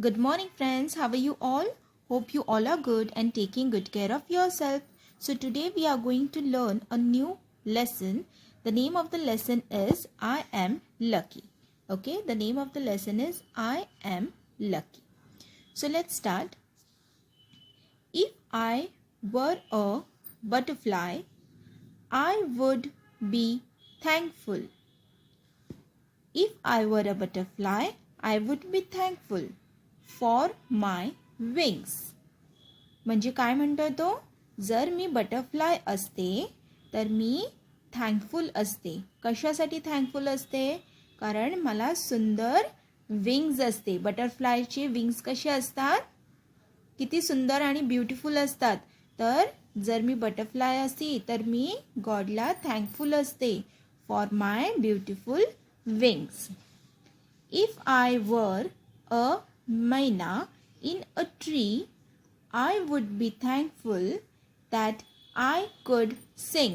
Good morning, friends. How are you all? Hope you all are good and taking good care of yourself. So, today we are going to learn a new lesson. The name of the lesson is I Am Lucky. Okay, the name of the lesson is I Am Lucky. So, let's start. If I were a butterfly, I would be thankful. If I were a butterfly, I would be thankful for my wings. म्हणजे काय म्हणतोय तो? जर मी butterfly असते तर मी thankful असते. कशासाठी thankful असते? कारण मला सुंदर विंग्स असते. बटरफ्लायचे विंग्स कसे असतात? किती सुंदर आणि ब्युटिफुल असतात. तर जर मी बटरफ्लाय असती तर मी गॉडला थँकफुल असते for my beautiful wings. If I were a myna in a tree, I would be thankful that I could sing.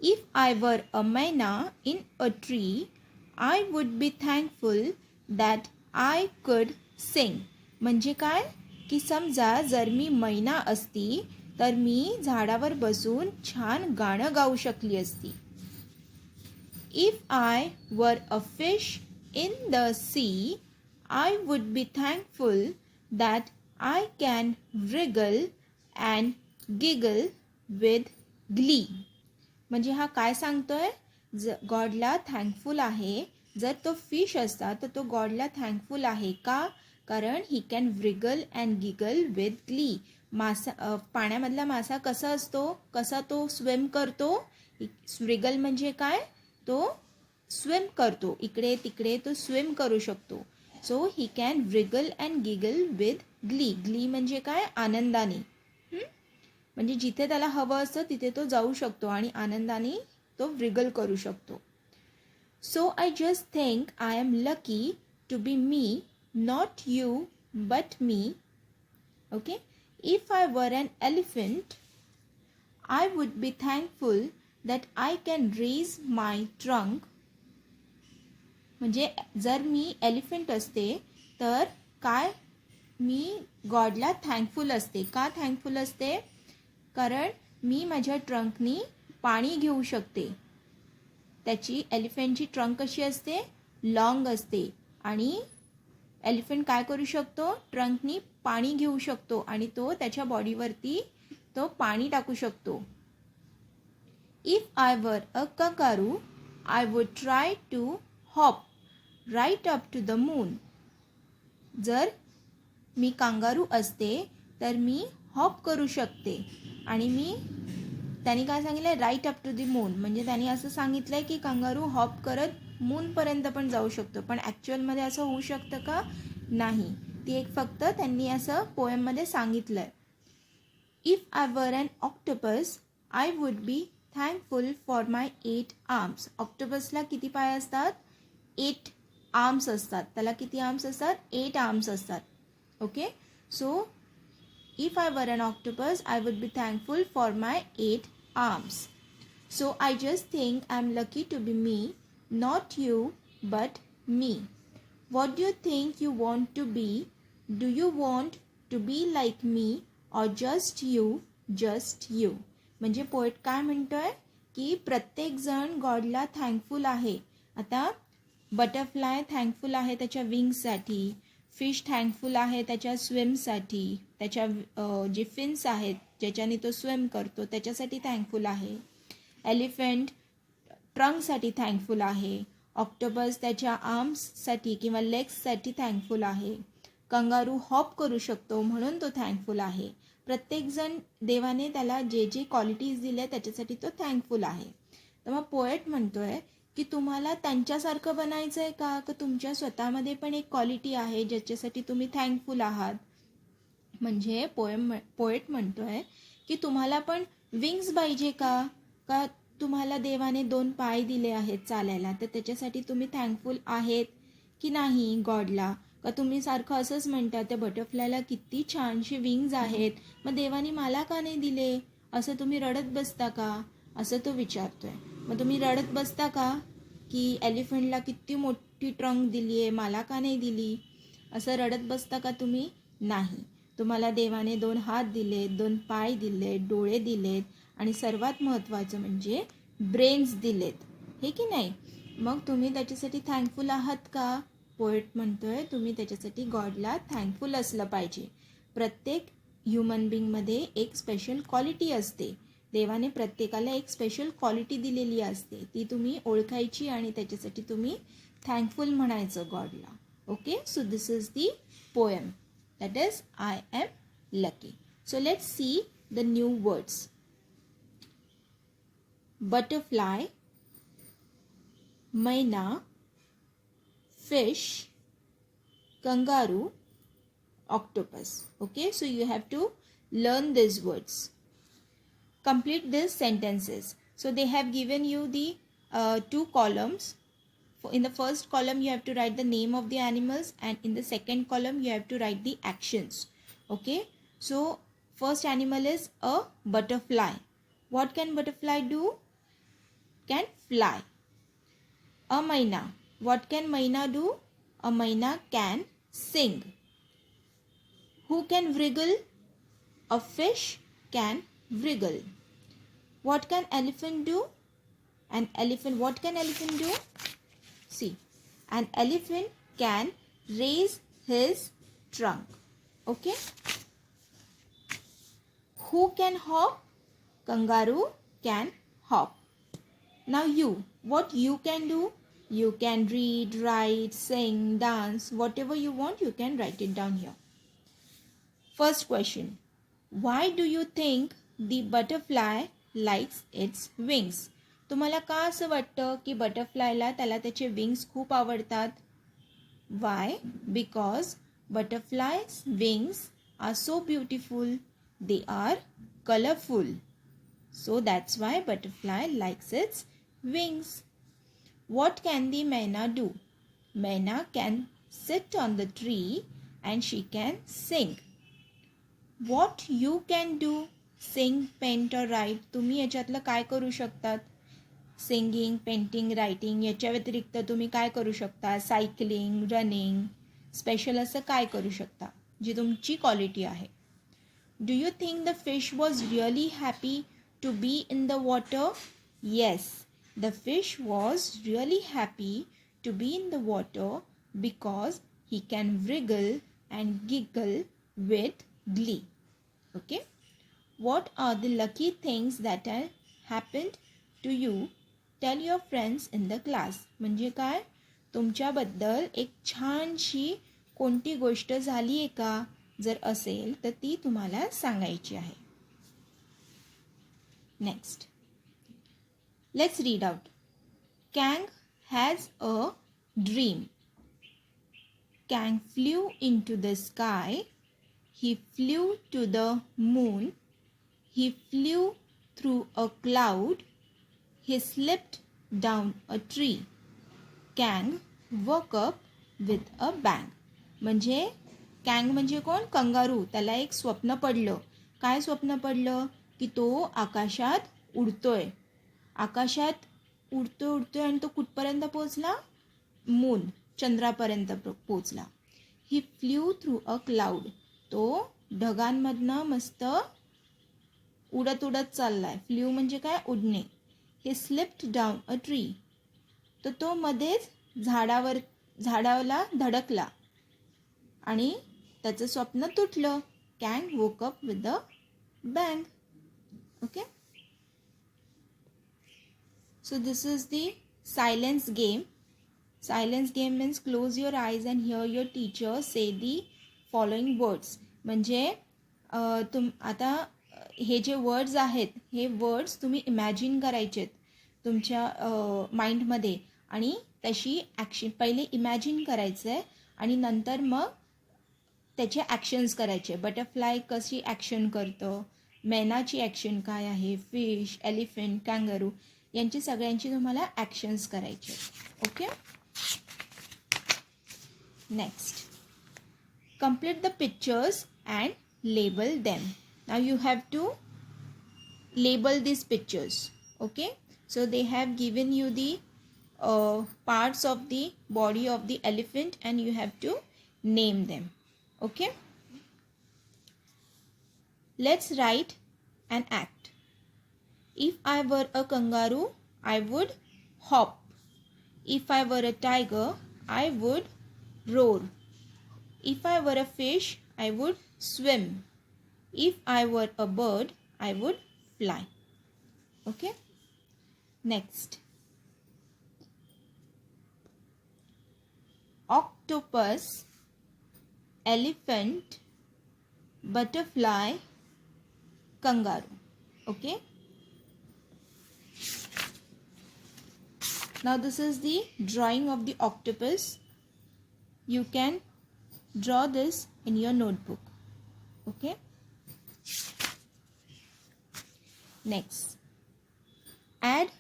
If I were a myna in a tree, I would be thankful that I could sing. म्हणजे काय? की समजा जर मी मैना असती तर मी झाडावर बसून छान गाणं गाऊ शकली असती. If I were a fish in the sea, I would be thankful that I can wriggle and giggle with glee. म्हणजे हा काय सांगतोय? गॉडला थँकफुल आहे. जर तो फिश असता तर तो गॉडला थँकफुल आहे का? कारण he can wriggle and giggle with glee. मासा पाण्यामधला मासा कसा असतो? कसा तो स्विम करतो? व्रिगल म्हणजे काय? तो स्विम करतो. इकडे तिकडे तो स्विम करू शकतो. So he can wriggle and giggle with glee. Glee म्हणजे काय? आनंदाने. म्हणजे जिथे त्याला हवं असतं तिथे तो जाऊ शकतो आणि आनंदाने तो व्रिगल करू शकतो. So I just think I am lucky to be me, not you but me. Okay. If I were an elephant, I would be thankful that I can raise my trunk. म्हणजे जर मी elephant असते तर काय? मी गॉडला thankful असते. का thankful असते? कारण मी माझ्या ट्रंकनी पाणी घेऊ शकते. त्याची एलिफंटची ट्रंक कशी असते? लॉंग असते आणि एलिफंट काय करू शकतो? ट्रंकनी पाणी घेऊ शकतो आणि तो त्याच्या बॉडीवरती तो पाणी टाकू शकतो. If I were a kangaroo, I would try to hop right up to the moon. जर मी कांगारू असते तर मी हॉप करू शकते आणि त्याने काय सांगितलं? Right up to the moon. म्हणजे त्याने असं सांगितलं आहे की कांगारू हॉप करत मूनपर्यंत पण जाऊ शकतो. पण ॲक्च्युअलमध्ये असं होऊ शकतं का? नाही. ती एक फक्त त्यांनी असं पोएममध्ये सांगितलं आहे. If I were an octopus, I would be thankful for my 8 arms. ऑक्टोपसला किती पाय असतात? 8 आर्म्स असतात. त्याला किती आर्म्स असतात? 8 आर्म्स असतात. Okay. So if I were an octopus, I would be thankful for my 8 arms. So I just think I am lucky to be me, not you but me. What do you think you want to be? Do you want to be like me or just you? Just you. म्हणजे poet काय म्हणतोय? की प्रत्येकजण गॉडला thankful आहे. आता butterfly thankful आहे त्याच्या विंग्ससाठी, fish thankful आहे त्याच्या स्विमसाठी, त्याच्या जे फिन्स आहेत ज्याच्याने तो स्विम करतो त्याच्यासाठी थँकफुल आहे. एलिफंट ट्रंकसाठी थँकफुल आहे. ऑक्टोपस त्याच्या आर्म्ससाठी किंवा लेग्ससाठी थँकफुल आहे. कंगारू हॉप करू शकतो म्हणून तो थँकफुल आहे. प्रत्येकजण देवाने त्याला जे जे क्वालिटीज दिले त्याच्यासाठी तो थँकफुल आहे. तर मग पोएट म्हणतोय की तुम्हाला त्यांच्यासारखं बनायचं आहे का? की तुमच्या स्वतःमध्ये पण एक क्वालिटी आहे ज्याच्यासाठी तुम्ही थँकफुल आहात. म्हणजे पोएट म्हणतोय की तुम्हाला पण विंग्स पाहिजे का? का तुम्हाला देवाने 2 पाय दिले आहेत चालायला, तर त्याच्यासाठी तुम्ही थँकफुल आहेत की नाही गॉडला? का तुम्ही सारखं असंच म्हणता त्या बटरफ्लायला किती छानशी विंग्ज आहेत, मग देवाने मला का नाही दिले? असं तुम्ही रडत बसता का? असं तो विचारतोय. मग तुम्ही रडत बसता का की एलिफंटला किती मोठी ट्रंक दिली आहे, मला का नाही दिली? असं रडत बसता का तुम्ही? नाही. तुम्हाला देवाने 2 हात दिलेत, 2 पाय दिलेत, डोळे दिलेत आणि सर्वात महत्त्वाचं म्हणजे ब्रेन्स दिलेत, हे की नाही? मग तुम्ही त्याच्यासाठी थँकफुल आहात का? पोएट म्हणतोय तुम्ही त्याच्यासाठी गॉडला थँकफुल असलं पाहिजे. प्रत्येक ह्युमन बिंगमध्ये एक स्पेशल क्वालिटी असते. देवाने प्रत्येकाला एक स्पेशल क्वालिटी दिलेली असते, ती तुम्ही ओळखायची आणि त्याच्यासाठी तुम्ही थँकफुल म्हणायचं गॉडला. Okay, so this is the poem, that is I am lucky. So let's see the new words. Butterfly, maina, fish, kangaroo, octopus. Okay, so you have to learn these words. Complete these sentences. So they have given you the 2 columns. In the first column you have to write the name of the animals, and in the second column you have to write the actions. Okay, so first animal is a butterfly. What can butterfly do? Can fly. A maina. What can maina do? A maina can sing. Who can wriggle? A fish can wriggle. What can elephant do? An elephant. What can elephant do? See, an elephant can raise his trunk. Okay. Who can hop? Kangaroo can hop. Now you, what you can do? You can read, write, sing, dance, whatever you want, you can write it down here. First question. Why do you think the butterfly likes its wings? तुम्हाला का असं वाटतं की बटरफ्लायला त्याला त्याचे wings खूप आवडतात? Y? Because butterflies wings are so beautiful, they are colourful. So that's why butterfly likes its wings. What can the मैना do? मैना can sit on the tree and she can sing. What you can do? Sing, paint or write. तुम्ही याच्यातलं काय करू शकतात? Singing, painting, writing याच्या व्यतिरिक्त तुम्ही काय करू शकता? सायकलिंग, रनिंग, स्पेशल असं काय करू शकता जी तुमची क्वालिटी आहे? Do you think the fish was really happy to be in the water? Yes, the fish was really happy to be in the water because he can wriggle and giggle with glee. Okay? What are the lucky things that happened to you? Tell your friends in the class. म्हणजे काय? तुमच्याबद्दल एक छानशी कोणती गोष्ट झाली आहे का? जर असेल तर ती तुम्हाला सांगायची आहे. Next, let's read out. Kang has a dream. Kang flew into the sky. He flew to the moon. He flew through a cloud. He slipped down a tree. Kang woke up with a bang. म्हणजे कँग म्हणजे कोण? Kangaroo. त्याला एक स्वप्न पडलं. काय स्वप्न पडलं? की तो आकाशात उडतोय. आकाशात उडतोय आणि तो कुठपर्यंत पोचला? मून, चंद्रापर्यंत पोचला. ही फ्ल्यू थ्रू अ क्लाउड. तो ढगांमधनं मस्त उडत उडत चाललाय. फ्ल्यू म्हणजे काय? उडणे. He slipped down a tree. तर तो मध्येच झाडाला धडकला आणि त्याचं स्वप्न तुटलं. Kang woke up with a bang. Okay? So this is the silence game. Silence game means close your eyes and hear your teacher say the following words. म्हणजे आता हे जे वर्ड्स आहेत हे वर्ड्स तुम्ही इमॅजिन करायचेत तुमच्या माइंडमध्ये आणि तशी ॲक्शन पहिले इमॅजिन करायचं आहे आणि नंतर मग त्याचे ॲक्शन्स करायचे. बटरफ्लाय कशी ॲक्शन करतं, मैनाची ॲक्शन काय आहे, फिश, एलिफंट, कँगरू यांची सगळ्यांची तुम्हाला ॲक्शन्स करायचे. Okay. Next, complete the pictures and label them. Now you have to label these pictures. Okay, so they have given you the parts of the body of the elephant and you have to name them. Okay? Let's write an act. If I were a kangaroo, I would hop. If I were a tiger, I would roar. If I were a fish, I would swim. If I were a bird, I would fly. Okay? Next. Octopus, elephant, butterfly, kangaroo. Okay? Now this is the drawing of the octopus. You can draw this in your notebook. Okay? Next. Add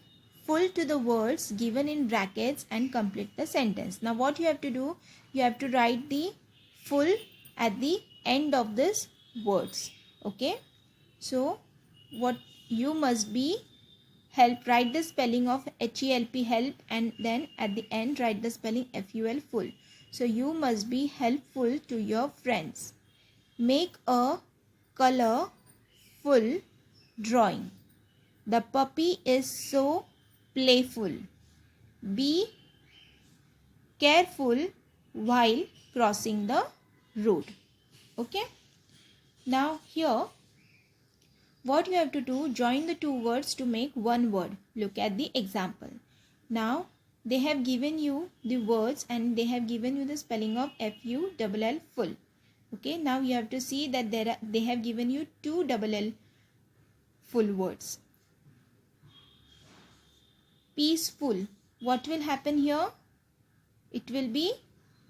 full to the words given in brackets and complete the sentence. Now what you have to do? You have to write the full at the end of this words. Okay? So what you must be write the spelling of HELP help, and then at the end write the spelling FUL full. So you must be helpful to your friends. Make a colorful drawing. The puppy is so playful. Be careful while crossing the road. Okay? Now here, what you have to do, join the two words to make one word. Look at the example. Now they have given you the words and they have given you the spelling of FULL full. Okay, now you have to see that they have given you two LL full words. Peaceful. What will happen here? It will be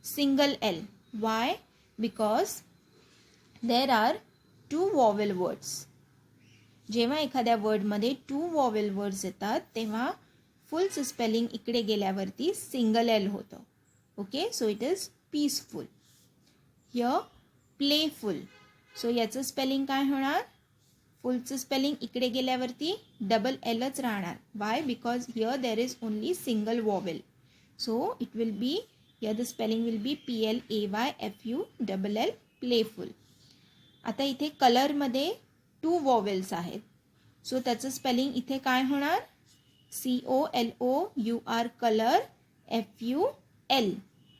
single L. Why? Because there are two vowel words. जेव्हा एखाद्या वर्डमध्ये to vowel words येतात तेव्हा फुलचं spelling इकडे गेल्यावरती single L होतं. Okay, so it is peaceful. Here playful. So याचं spelling काय होणार? फुलचं स्पेलिंग इकडे गेल्यावरती डबल एलच राहणार. Y? Because here there is only single vowel. So it will be, here the spelling will be PLAYFULL playful. आता इथे कलरमध्ये टू वॉवेल्स आहेत. सो त्याचं स्पेलिंग इथे काय होणार? COLOUR colour FUL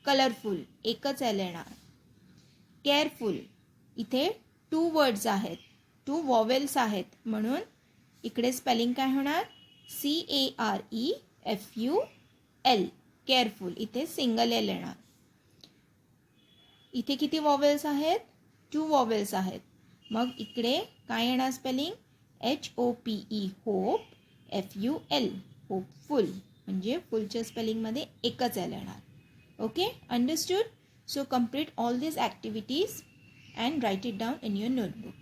colourful. एकच एल येणार. केअरफुल. इथे टू वर्ड्स आहेत, टू वॉवेल्स आहेत, म्हणून इकडे स्पेलिंग काय होणार? CAREFUL careful. इथे सिंगल एल येणार. इथे किती वॉवेल्स आहेत? टू वॉवेल्स आहेत. मग इकडे काय येणार spelling? HOPE hope FUL hopeful. म्हणजे फुलच्या स्पेलिंगमध्ये एकच एल येणार. Okay, understood? So complete all this activities and write it down in your notebook.